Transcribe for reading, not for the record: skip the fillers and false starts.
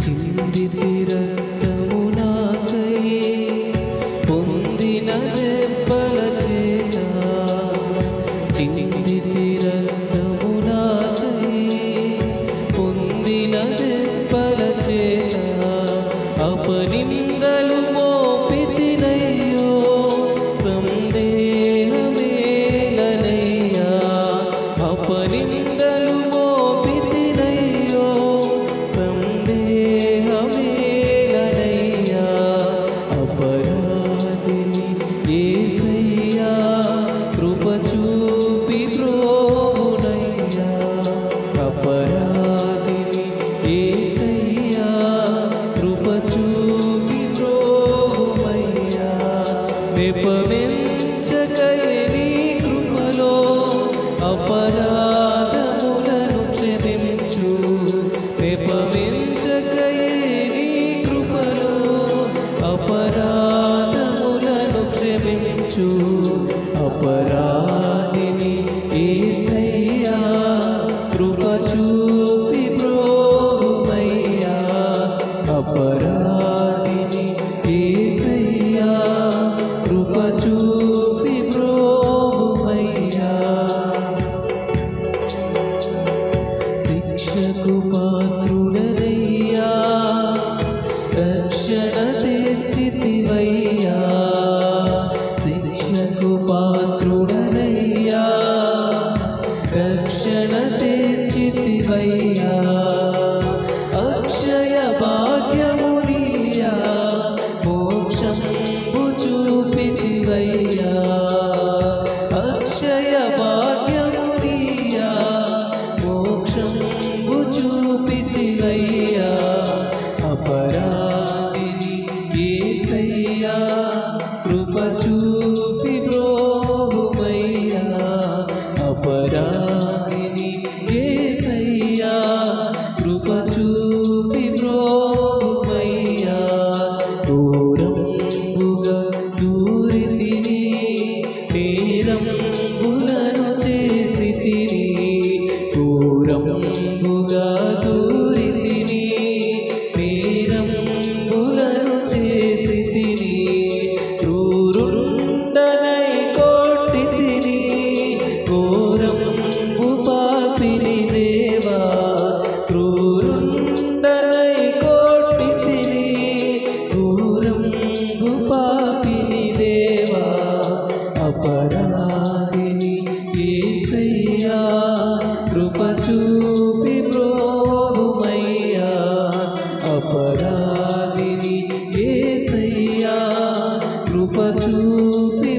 చిందితి రక్తము నాకై పొందిన దెబ్బల చేత, చిందితి రక్తము నాకై పొందిన దెబ్బల చేత, అపనిందలు మోపితినయ్యో సందేహమేలనయ్యా, అపనిందలు మోపితినయ్యో సందేహమేలనయ్యా, అపరాధిని యేసయ్యా కృప చూపి ప్రోవునయ్యా, అపరాధిని యేసయ్యా కృప చూపి ప్రోవుమయ్యా, నెపమెంచకై నీ కృపలో అపరాధములను క్షమించు, నెపమెంచకై నీ కృపలో అపరాధములను క్షమించు, అపరాధిని యేసయ్యా కృప చూపి ప్రోవుమయ్యా, అపరాధిని యేసయ్యా కృప చూపి ప్రోవుమయ్యా, శిక్షకు పాత్రుడనయ్యా రక్షణ తెచ్చితివయ్యా, శిక్షకు పాత్రుడనయ్యా రక్షణ తెచ్చితివయ్యా, అక్షయ భాగ్యమునియా మోక్షంబు చూపితివయ్యా, అక్షయ భాగ్యమునియా మోక్షంబు చూపితివయ్యా, అపరాధిని యేసయ్యా కృప చూపి ప్రోవుమయ్యా, అపరాధిని యేసయ్యా కృప చూపి ప్రోవుమయ్యా, దూరంబుగా దూరితిని నేరంబులను చేసితిని, దూరంబుగా దూరితిని నేరంబులను చేసితిని, క్రూరుండనై కొట్టితిని ఘోరంబు పాపిని దేవా, క్రూరుండనై కొట్టితిని ఘోరంబు పాపిని దేవా, అపరాధిని యేసయ్యా కృప చూపి ప్రోవుమయ్యా, అపరాధిని యేసయ్యా కృప చూపి